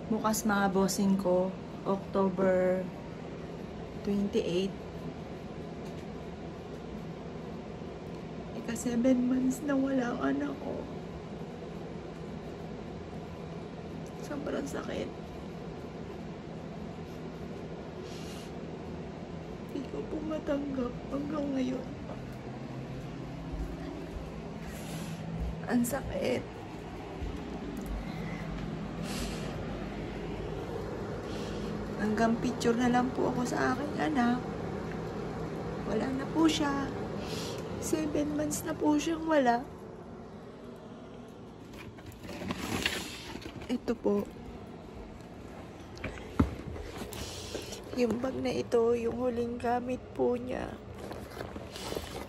Bukas mga bossing ko, October 28. Ika 7 months na wala ang anak ko. Sobrang sakit. Hindi ko po matanggap hanggang ngayon. Ang sakit. Hanggang picture na lang po ako sa aking anak. Wala na po siya. 7 months na po siyang wala. Ito po. Yung bag na ito, yung huling gamit po niya.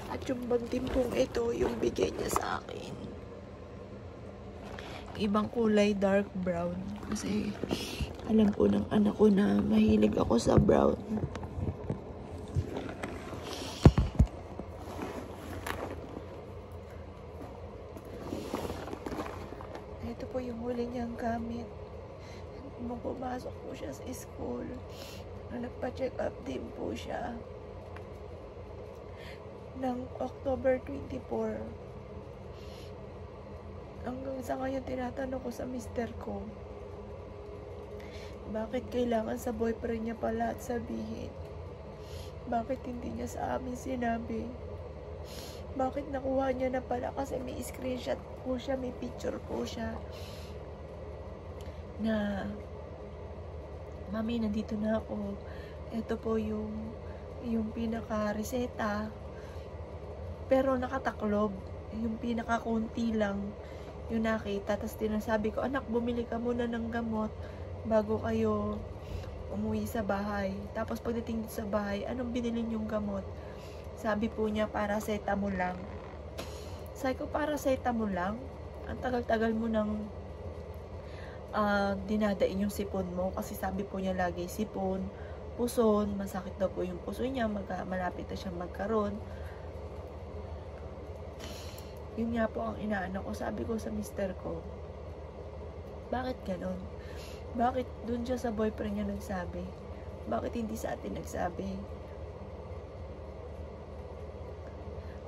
At yung bag din pong ito, yung bigay niya sa akin. Ibang kulay, dark brown. Kasi alam po ng anak ko na mahilig ako sa brown. Ito po yung huli niyang gamit. Nung pumasok po siya sa school, nagpa-check up din po siya ng October 24. Hanggang sa ngayon, tinatanong ko sa mister ko, bakit kailangan sa boyfriend niya pala at sabihin? Bakit hindi niya sa amin sinabi? Bakit nakuha niya na pala? Kasi may screenshot po siya, may picture po siya na, Mami, nandito na ako. Ito po yung pinaka-reseta. Pero nakataklob. Yung pinaka-kunti lang yung nakita. Tapos tinasabi ko, anak, bumili ka muna ng gamot bago kayo umuwi sa bahay. Tapos pagdating sa bahay, anong binili niyong gamot? Sabi po niya, paracetamol lang. Sabi ko, paracetamol lang? Ang tagal-tagal mo nang dinadain yung sipon mo. Kasi sabi po niya lagi, sipon, puson, masakit daw po yung puso niya, malapit na siyang magkaroon. Yun nga po ang inaano ko. Sabi ko sa mister ko, bakit ganon? Bakit dun siya sa boyfriend niya nagsabi? Bakit hindi sa atin nagsabi?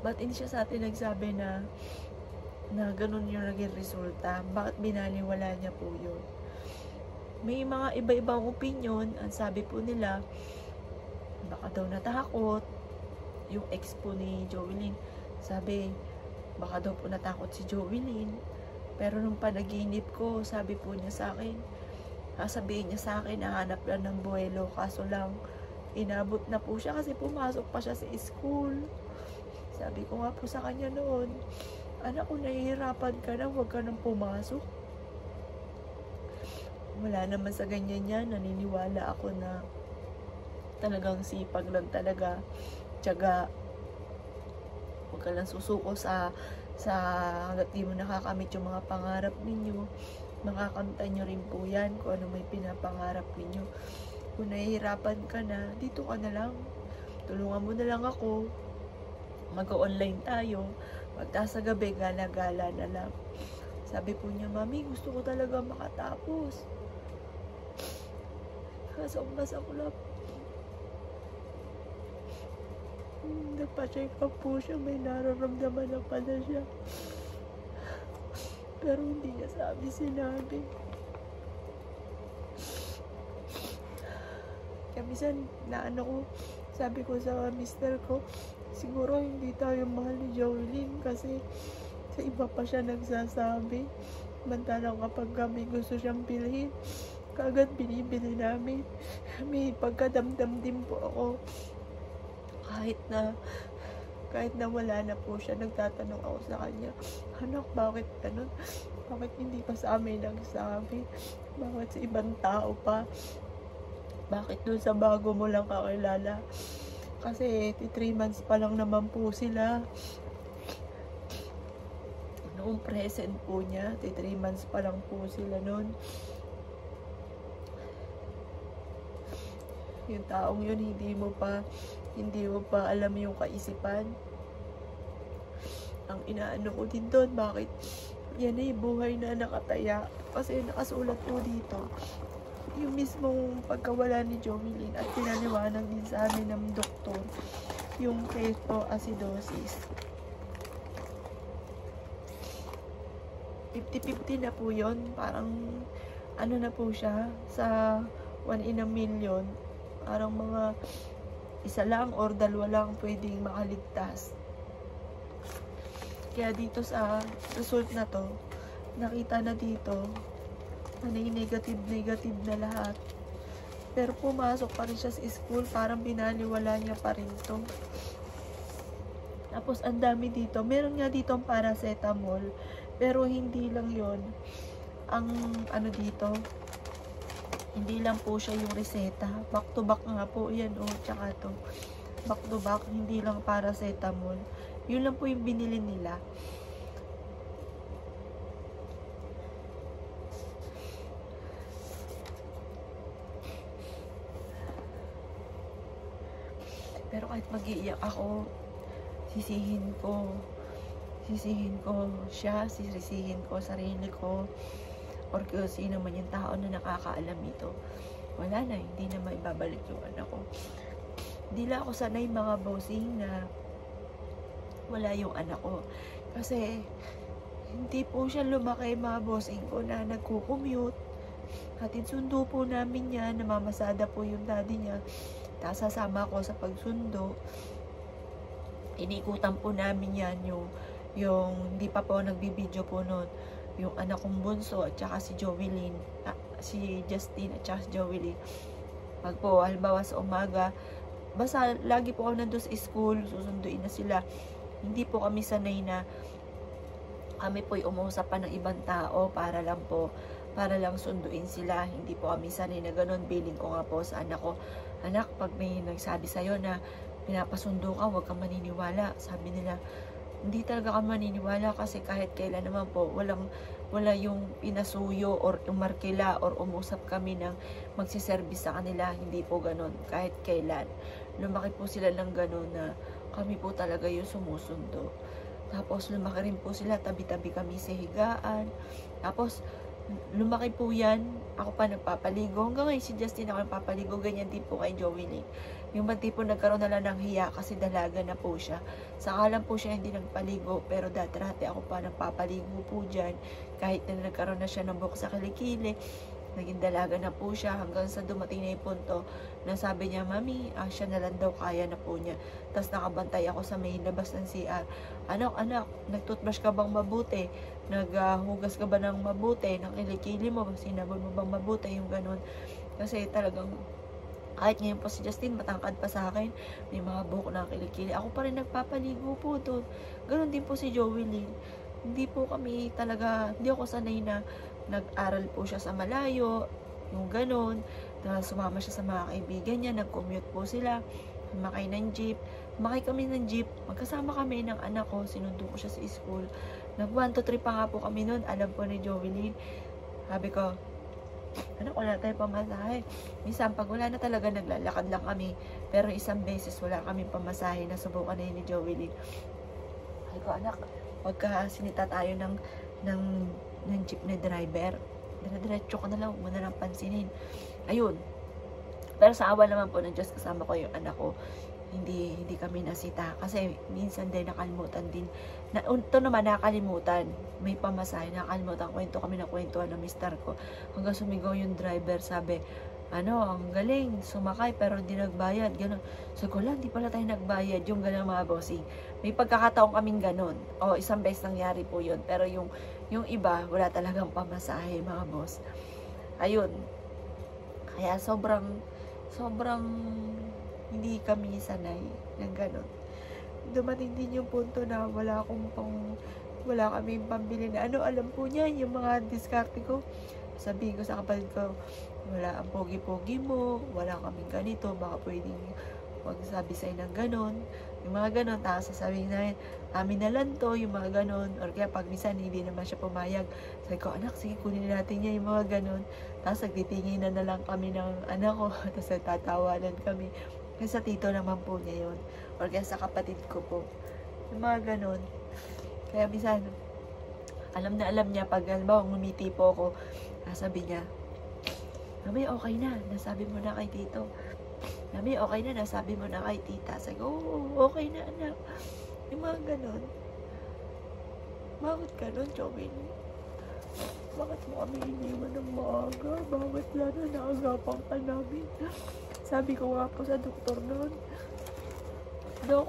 Bakit hindi siya sa atin nagsabi na ganun yung naging resulta? Bakit binaliwala niya po yun? May mga iba-ibang opinion. Ang sabi po nila, baka daw natakot. Yung ex po ni Joelyn, sabi, baka daw po natakot si Joelyn. Pero nung panaginip ko, sabi po niya sa akin, sabihin niya sa akin, nahanap lang ng buwelo. Kaso lang, inabot na po siya kasi pumasok pa siya sa school. Sabi ko nga po sa kanya noon, anak ko, nahihirapan ka na, huwag ka nang pumasok. Wala naman sa ganyan yan. Naniniwala ako na talagang sipag lang talaga, tiyaga. Huwag ka lang susuko sa hanggat di mo nakakamit yung mga pangarap ninyo. Makakamtan nyo rin po yan kung ano may pinapangarap ninyo. Kung nahihirapan ka na, dito ka na lang. Tulungan mo na lang ako. Mag-online tayo. Pagtas sa gabi, gala-gala na lang. Sabi po niya, Mami, gusto ko talaga makatapos. Kaso mas ako lang. Nagpa-check up po siya, may nararamdaman na pala siya. Pero hindi niya sinabi. Kaya minsan, sabi ko sa mister ko, siguro hindi tayo mahal ni Joelyn kasi sa iba pa siya nagsasabi. Mantalang kapag kami gusto siyang bilhin, kaagad binibili namin. May pagkadamdam din po ako. Kahit na wala na po siya, nagtatanong ako sa kanya, anak, bakit ganun? Bakit hindi pa sa amin nagsabi? Bakit sa ibang tao pa? Bakit dun sa bago mo lang kakilala? Kasi 3 months pa lang naman po sila. Noong present po niya, 3 months pa lang po sila noon. Yung taong yun, hindi mo pa alam yung kaisipan. Ang inaano ko din doon, bakit yan buhay na nakataya. Kasi nakasulat po dito, yung mismong pagkawala ni Jovelyn at pinaliwanag din sa amin ng doktor yung ketoacidosis. 50-50 na po yun. Parang ano na po siya sa 1 in a million. Parang mga isa lang or dalawa lang pwedeng makaligtas. Kaya dito sa result na to, nakita na dito negative na lahat. Pero pumasok pa rin siya sa school, parang binaliwala niya pa rin to. Tapos ang dami dito, meron nga dito ang paracetamol, pero hindi lang yon ang ano dito, hindi lang po siya yung reseta, back to back nga po yan, tsaka to back to back, hindi lang paracetamol, yun lang po yung binili nila. Pero kahit mag-iiyak ako, sisihin ko siya, sisihin ko sarili ko, or kung sino man yung tao na nakakaalam ito. Wala na, hindi na maibabalik yung anak ko. Hindi lang ako sanay mga bossing na wala yung anak ko. Kasi hindi po siya lumaki mga bossing ko na nagko-commute. Hatid sundo po namin yan, namamasada po yung daddy niya. Tapos sasama ko sa pagsundo. Inikutan po namin yan yung hindi pa po nagbibideo po noon. Yung anak kong bunso at saka si Jovelyn, si Justine at saka si Jovelyn. Pag po, halimbawa sa umaga, basta lagi po ako nandun sa school, susunduin na sila. Hindi po kami sanay na kami po'y umuusap pa ng ibang tao para lang sunduin sila. Hindi po kami sanay na ganun. Billing ko nga po sa anak ko, anak, pag may nagsabi sa'yo na pinapasundo ka, huwag kang maniniwala. Sabi nila, hindi talaga kami maniniwala kasi kahit kailan naman po, wala yung pinasuyo or umarkila or umusap kami ng magsiservice sa kanila. Hindi po ganun. Kahit kailan. Lumaki po sila ng ganun na kami po talaga yung sumusundo. Tapos lumaki rin po sila, tabi-tabi kami sa higaan. Tapos lumaki po yan, ako pa nagpapaligo. Hanggang ngayon si Justin ako nagpapaligo, ganyan din po kay Jovelyn. Yung bang tipo nagkaroon na lang ng hiya kasi dalaga na po siya. Saka lang po siya hindi nagpaligo, pero dati ako pa nagpapaligo po dyan. Kahit na nagkaroon na siya ng buhok sa kilikili, naging dalaga na po siya hanggang sa dumating na yung punto na sabi niya, Mami, siya na lang daw, kaya na po niya. Tapos nakabantay ako sa may labas ng CR. Anak, nagtoothbrush ka bang mabuti? Naghugas ka ba ng mabuti? Ng kilikili mo? Sinabon mo bang mabuti? Yung ganun. Kasi talagang, kahit ngayon po si Justin, matangkad pa sa akin, may mga buhok na kilikili. Ako pa rin nagpapaligo po doon. Ganun din po si Jovelyn. Hindi po kami talaga, hindi ako sanay na nag-aral po siya sa malayo, yung ganun, na sumama siya sa mga kaibigan niya, nag-commute po sila, sumakay ng jeep, kami ng jeep, magkasama kami ng anak ko, sinundo ko siya sa school, nag 1 to 3 pa nga po kami noon, alam po ni Jovelyn, sabi ko, anak, wala tayong pamasahe. Minsan, pag wala na talaga, naglalakad lang kami, pero isang beses wala kaming pamasahe, nasubukan na yun ni Jovelyn. Sabi ko, anak, wagka sinita tayo ng jeep na driver, diretso ka na lang, huwag mo na lang pansinin. Ayun. Pero sa awa naman po ng Diyos, kasama ko yung anak ko, hindi kami nasita. Kasi minsan din nakalimutan din. Ito naman nakalimutan. May pamasahe, nakalimutan. Kwento kami na kwentuhan ng mister ko. Hanggang sumigaw yung driver, sabi, ang galing, sumakay pero hindi nagbayad. Ganun. So ko lang, hindi pala tayo nagbayad. Yung ganun mga bossing. May pagkakataong kaming ganun. Isang beses nangyari po yun. Pero yung iba, wala talagang pamasahe mga boss. Ayun. Kaya sobrang hindi kami sanay ng ganun. Dumating din yung punto na wala kaming pambili na alam po niya, yung mga diskarte ko. Sabihin ko sa kapatid ko, wala ang pogi-pogi mo, wala kaming ganito, baka pwedeng magsabi sa'yo ng ganon. Yung mga ganon, tapos sasabihin namin, amin na lang to, yung mga ganon. Or kaya pag minsan hindi naman siya pumayag, sabi ko, anak, sige, kunin natin niya yung mga ganon. Tapos nagtitingin na lang kami ng anak ko, tapos nagtatawanan kami. Kasi sa tito naman po niya yun. Or kaya sa kapatid ko po. Yung mga ganon. Kaya minsan, alam niya, pag halimbawa ngumiti po ako, sabi niya, Mami, okay na. Nasabi mo na kay tito. Mami, okay na. Nasabi mo na kay tita. Sabi ko, oo, okay na anak. Yung mga ganon. Bakit ganon, Joey? Bakit mo kami iniwan ng maaga? Bakit lalo naagapan ka namin? Sabi ko nga po sa doktor noon, Dok,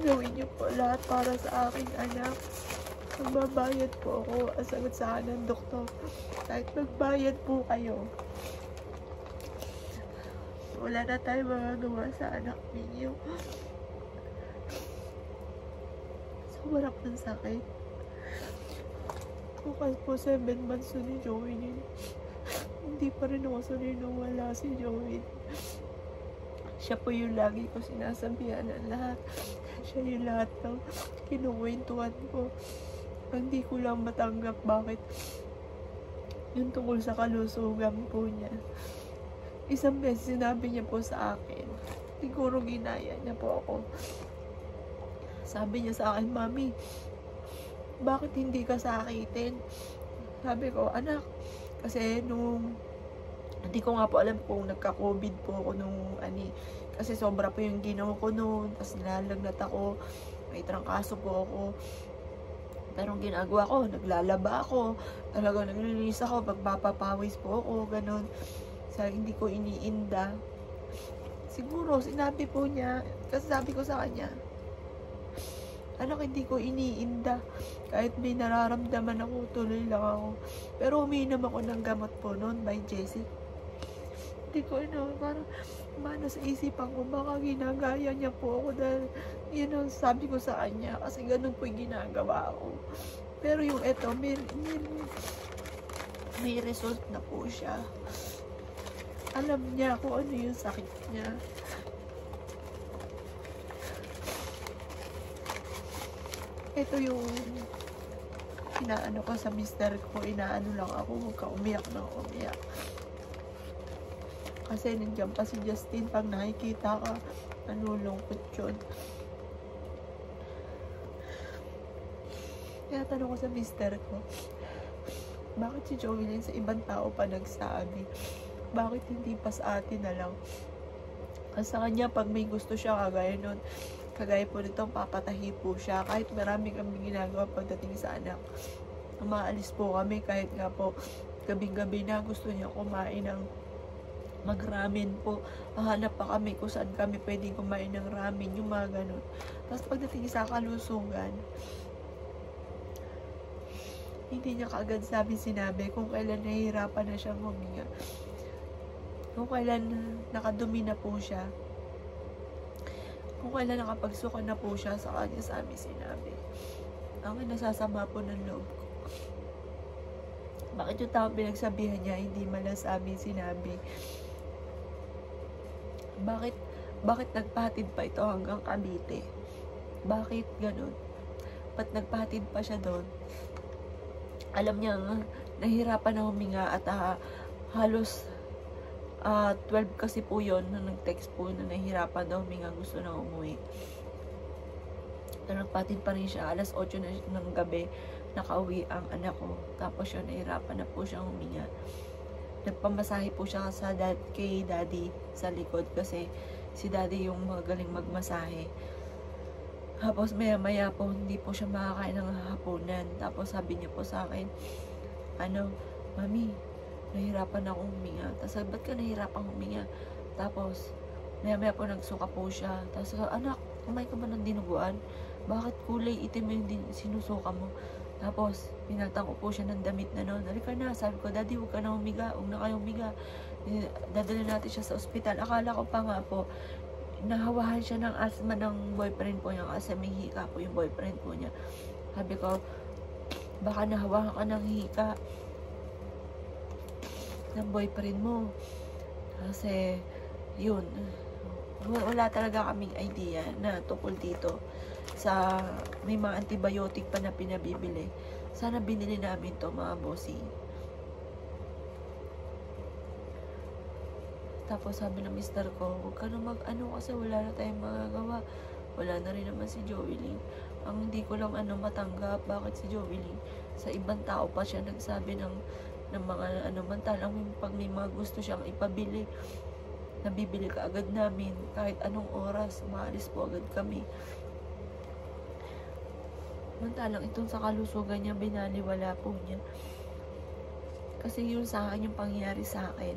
gawin niyo po lahat para sa aking anak. Magbabayad po ako. Ang sagot sa akin ng doktor, kahit magbayad po kayo, wala na tayo magagawa sa anak ninyo. Sobrang ng sakit. Kahit po 7 months na ni Joey, hindi pa rin ako sanay nung wala si Joey. Siya po yung lagi ko sinasabihan ng lahat. Siya yung lahat ng kinukwentuhan ko. Hindi ko lang matanggap bakit yung tungkol sa kalusugan po niya. Isang beses sinabi niya po sa akin, siguro ginaya niya po ako. Sabi niya sa akin, Mami, bakit hindi ka sakitin? Sabi ko, anak, kasi hindi ko nga po alam kung nagka-COVID po ako kasi sobra po yung ginawa ko noon, tapos nalalagnat ako, may trangkaso po ako. Pero ang ginagawa ko, naglalaba ako, talaga naglilinis ako, magpapapawis po ako, ganun. Hindi ko iniinda. Siguro, sinabi po niya, kasi sabi ko sa kanya, anak, hindi ko iniinda. Kahit may nararamdaman ako, tuloy lang ako. Pero umiinom ako ng gamot po noon by Jessie. Hindi ko, parang sa isipan ko, baka ginagaya niya po ako dahil, yun ang sabi ko sa kanya, kasi ganun po yung ginagawa ko. Pero yung eto, may result na po siya. Alam niya kung ano yung sakit niya. Ito yung inaano ko sa mister ko, inaano lang ako, huwag ka umiyak na umiyak. Kasi nandiyan pa si Justin, pag nakikita ka, nanulungkot yun. Kaya tanong ko sa mister ko, bakit si Joey sa ibang tao pa nagsabi? Bakit hindi pa sa atin na lang? Kasi sa kanya, pag may gusto siya, kagaya po nito, papatahi po siya. Kahit marami kami ginagawa pagdating sa anak. Umaalis po kami kahit nga po gabing-gabi na gusto niya kumain ng mag-ramen po. Hanap pa kami kung saan kami pwedeng kumain ng ramen, yung mga ganun. Tapos pagdating sa kalusugan, hindi niya kaagad sinabi kung kailan nahihirapan na siyang huminga. Kung kailan nakadumi na po siya. Kung kailan nakapagsuka na po siya, sa kanya sa amin sinabi. Ang nasasama po ng loob ko. Bakit yung tao pinagsabihan niya, hindi man sa amin sinabi? Bakit nagpahatid pa ito hanggang Cavite? Bakit ganun? Ba't nagpahatid pa siya doon? Alam niya, nahirapan na huminga at halos 12 kasi po yun, nung nag-text po na nahihirapan daw huminga, gusto na umuwi. Pero nagpahatid pa rin siya, alas 8 na ng gabi, nakauwi ang anak ko. Tapos yun, nahihirapan na po siyang huminga. Nagpamasahe po siya kay daddy sa likod kasi si daddy yung magaling magmasahe. Tapos maya po, hindi po siya makakain ng hapunan. Tapos sabi niya po sa akin, Mami, nahirapan akong huminga. Tapos sabi, ba't ka nahirapan huminga? Tapos, maya po nagsuka po siya. Tapos, anak, kumain ka ba ng dinuguan? Bakit kulay itim yung sinusuka mo? Tapos, pinaltan ko po siya ng damit na noon. Halika na, sabi ko, Daddy, huwag ka na humiga. Huwag na kayo humiga. Dadala natin siya sa ospital. Akala ko pa nga po, nahawahan siya ng asthma ng boyfriend po niya kasi may hika po yung boyfriend po niya. Sabi ko, baka nahawahan ka ng hika ng boyfriend mo. Kasi, yun, wala talaga kaming idea na tukol dito sa may mga antibiotic pa na pinabibili. Sana binili namin to, mga bossing. Tapos sabi ng mister ko, huwag ka na mag-ano kasi wala na tayong magagawa. Wala na rin naman si Joey. Ang hindi ko lang matanggap, bakit si Joey sa ibang tao pa siya nagsabi ng ng mga ano, mantalang pag may mga gusto siyang ipabili, nabibili ka agad namin. Kahit anong oras, maalis po agad kami. Mantalang itong sa kalusugan niya, binaliwala po niya. Kasi yun sa akin, yung pangyayari sa akin,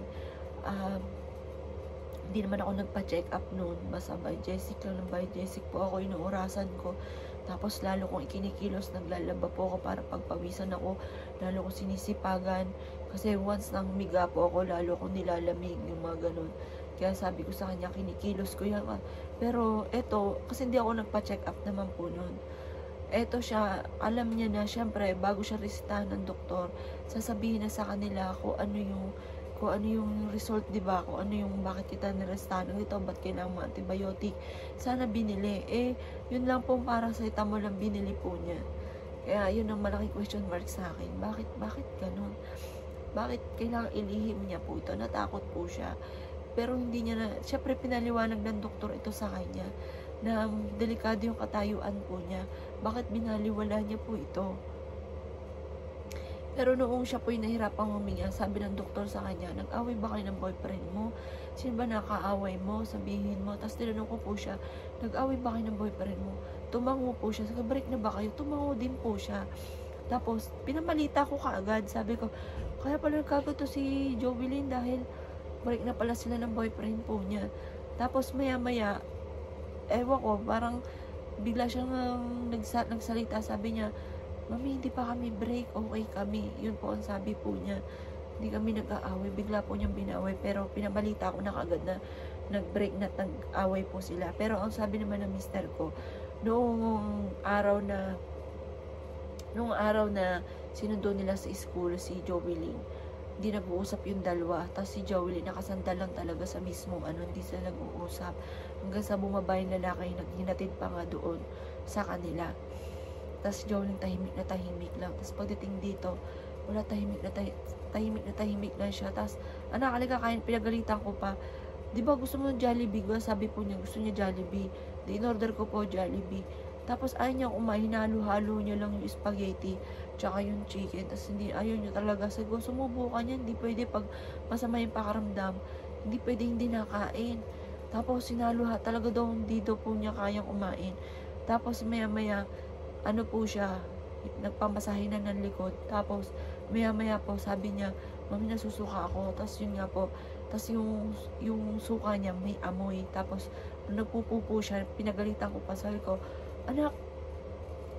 hindi naman ako nagpa-check up noon. Basta by Jessic lang, by Jessic po ako, inuurasan ko. Tapos lalo kong ikinikilos, naglalaba po ako para pagpawisan ako. Lalo kong sinisipagan. Kasi once nang humiga po ako, lalo kong nilalamig, yung mga ganun. Kaya sabi ko sa kanya, kinikilos ko yan. Pero eto, kasi hindi ako nagpa-check up naman po noon. Eto siya, alam niya na, syempre, bago siya resetahan ng doktor, sasabihin na sa kanila kung ano yung result, di ba? Kung ano yung bakit kita nirestahan ng ito, ba't kailangan mga antibiotic. Sana binili. Yun lang po paracetamol lang binili po niya. Kaya yun ang malaking question mark sa akin. Bakit ganun? Bakit kailangan ilihim niya po ito? Natakot po siya. Pero hindi niya na, syempre pinaliwanag ng doktor ito sa kanya na delikado yung katayuan po niya. Bakit binaliwala niya po ito? Pero noong siya po'y nahirapang huminga, sabi ng doktor sa kanya, nag-away ba kayo ng boyfriend mo? Sino ba nakaaway mo? Sabihin mo. Tapos tinanong ko po siya, nag-away ba kayo ng boyfriend mo? Tumango po siya. Sabi, break na ba kayo? Tumango din po siya. Tapos, pinamalita ko kaagad. Sabi ko, kaya pala nagkago to si Jovelyn dahil break na pala sila ng boyfriend po niya. Tapos, maya-maya, ewan ko, parang bigla siyang nagsalita. Sabi niya, Mami, hindi pa kami break, okay kami. Yun po ang sabi po niya. Hindi kami nag-aaway. Bigla po niyang binaway. Pero pinabalita ko na kagad na nag-break na nag-away po sila. Pero ang sabi naman ng mister ko, noong araw na sinundo nila sa school si Jovelyn, hindi nag-uusap yung dalawa. Tapos si Jovelyn nakasandal lang talaga sa mismo hindi sila nag-uusap. Hanggang sa bumaba yung lalaki, naghinatid pa nga doon sa kanila. Tapos Jovelyn tahimik lang. Tapos pagdating dito, wala, tahimik na siya. Tapos, anak, halika kain, pinagalitan ko pa. Di ba gusto mo ng Jollibee? Sabi po niya, gusto niya Jollibee. Di in-order ko po Jollibee. Tapos ayaw niya kumain, hinalo-halo niya lang yung spaghetti, tsaka yung chicken. Tapos ayaw niya talaga. Sabi ko, sumubukan niya, hindi pwede pag masama yung pakaramdam. Hindi pwede hindi nakain. Tapos sinalo talaga daw, hindi daw po niya kayang kumain. Tapos maya-maya, po siya, nagpamasahe na ng likod. Tapos, maya-maya po, sabi niya, Mami, nasusuka ako. Tapos, yun nga po, tapos yung suka niya, may amoy. Tapos, nagpupupo siya, pinagalitan ko pa, sabi ko, anak,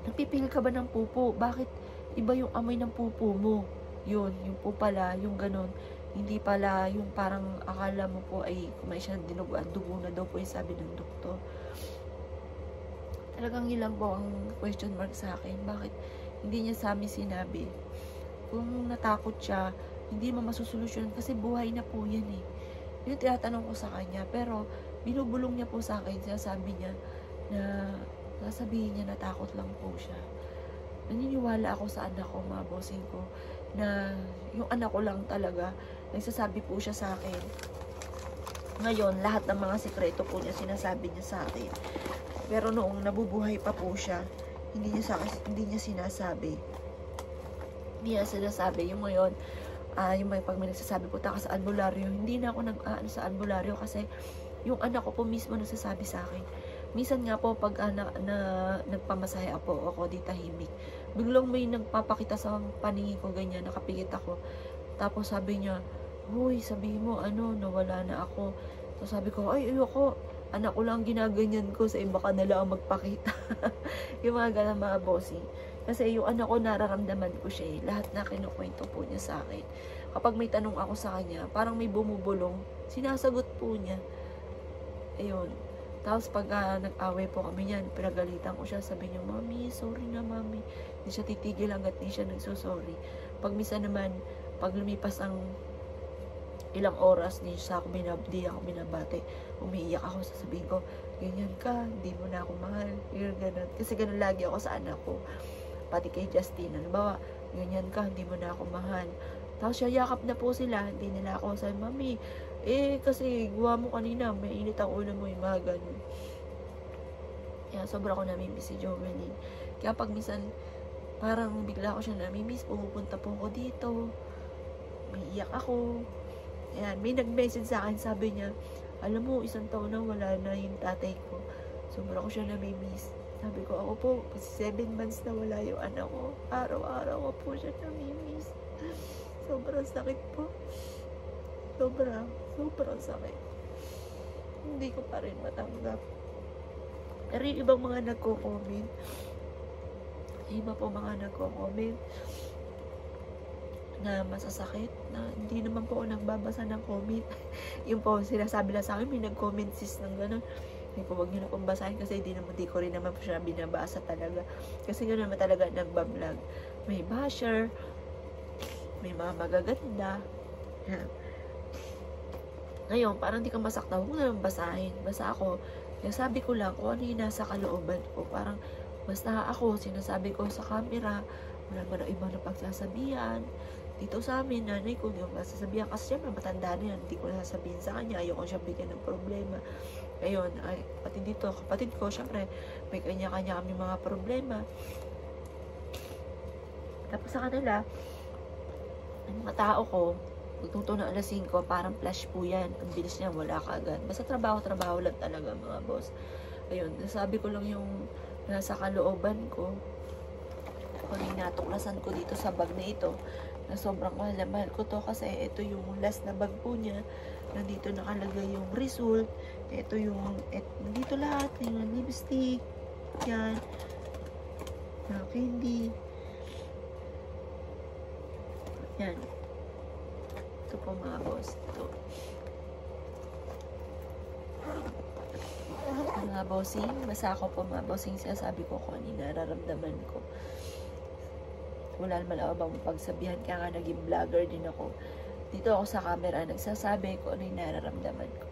nagpipil ka ba ng pupo? Bakit iba yung amoy ng pupo mo? Yun, yung po pala, yung ganon. Hindi pala, yung parang akala mo po ay kumain siya ng dinuguan, dugo na daw po yung sabi ng doktor. Talagang ilang po ang question mark sa akin. Bakit hindi niya sa amin sinabi? Kung natakot siya, hindi mo masusolusyon kasi buhay na po yan eh. Yun tinatanong ko sa kanya. Pero binubulong niya po sa akin. Sabi niya na sasabihin niya natakot lang po siya. Naniniwala ako sa anak ko, mga bossing ko, na yung anak ko lang talaga, nagsasabi po siya sa akin. Ngayon, lahat ng mga sikreto po niya, sinasabi niya sa akin. Pero noong nabubuhay pa po siya, hindi niya sinasabi. Hindi niya sinasabi. Yung ngayon, yung pag may nagsasabi po taka sa albularyo, hindi na ako sa albularyo kasi yung anak ko po mismo nagsasabi sa akin. Minsan nga po pag nagpamasahe ako di tahimik. Biglang may nagpapakita sa paningin ko ganyan, nakapikit ako. Tapos sabi niya, "Hoy, sabihin mo nawala na ako." So sabi ko, "Ay, ayoko. Anak ko lang ginaganyan ko, sa iba ka na lang magpakita." Yung mga ganang mga bossing. Kasi yung anak ko, nararamdaman ko siya eh. Lahat na kinukwento po niya sa akin. Kapag may tanong ako sa kanya, parang may bumubulong, sinasagot po niya. Ayun. Tapos pag nag-away po kami niyan, pinagalitan ko siya, sabi niya, "Mami, sorry na Mami." Hindi siya titigil hanggat hindi siya nagsusorry. Pag minsan naman, pag lumipas ang ilang oras, di ako binabate, umiiyak ako, sasabihin ko, "Ganyan ka, hindi mo na ako mahal." Yun, ganun. Kasi ganun lagi ako sa anak ko. Pati kay Justina, halimbawa, "Ganyan ka, hindi mo na ako mahal." Tapos siya, yakap na po sila, hindi nila ako sabi, "Mami, kasi gawa mo kanina, may init ang ulo mo," yung mga ganun. Kaya sobra ko namimiss si Jovelyn. Kaya pag minsan, parang bigla ko siya namimiss, pumupunta po ako dito. Iiyak ako. Ayan, may nag-message sa akin, sabi niya, alam mo, 1 taon na wala na yung tatay ko. Sobra ko siya nami-miss. Sabi ko, ako po, kasi 7 months na wala yung anak ko. Araw-araw ko po siya nami-miss. Sobrang sakit po. Sobrang sakit. Hindi ko pa rin matanggap. Pero yung ibang mga nagko-comment, na masasakit, na hindi naman po ako nagbabasa ng comment. Yung po, sinasabi lang sa akin, may nag-comment sis ng gano'n. Hindi ko, wag nyo na pong basahin kasi di ko rin naman po siya binabasa talaga. Kasi yun naman talaga nagbablog. May basher, may mga magaganda. Yan. Ngayon, parang di ka masakta, huwag mo na lang basahin. Basta ako, sabi ko lang kung ano yung nasa kalooban ko. Parang, basta ako, sinasabi ko sa camera, wala man ang iba na pagsasabihan. Dito sa amin, nanay ko, hindi ko masasabihan. Kasi syempre, matanda na yan. Hindi ko nasasabihin sa kanya. Ayoko siya bigyan ng problema. Ngayon, pati dito, kapatid ko, syempre, may kanya-kanya kami mga problema. Tapos sa kanila, ang mga tao ko, pagtuto ng alas 5, parang flash po yan. Ang bilis niya, wala ka agad. Basta trabaho lang talaga, mga boss. Ayun, nasabi ko lang yung nasa kalooban ko. Kung yung natuklasan ko dito sa bag na ito, na sobrang mahal na mahal ko to kasi ito yung last na bag po niya. Nandito nakalagay yung result. Ito yung, nandito lahat. Yung lipstick. Yan. Na candy. Yan. Ito po mga boss. Ito. Mga bossing. Basta ako po mga bossing. Sinasabi ko kung ano yung nararamdaman ko. Wala naman ako bang pagsabihan. Kaya nga naging vlogger din ako. Dito ako sa camera nagsasabi ko ano yung nararamdaman ko.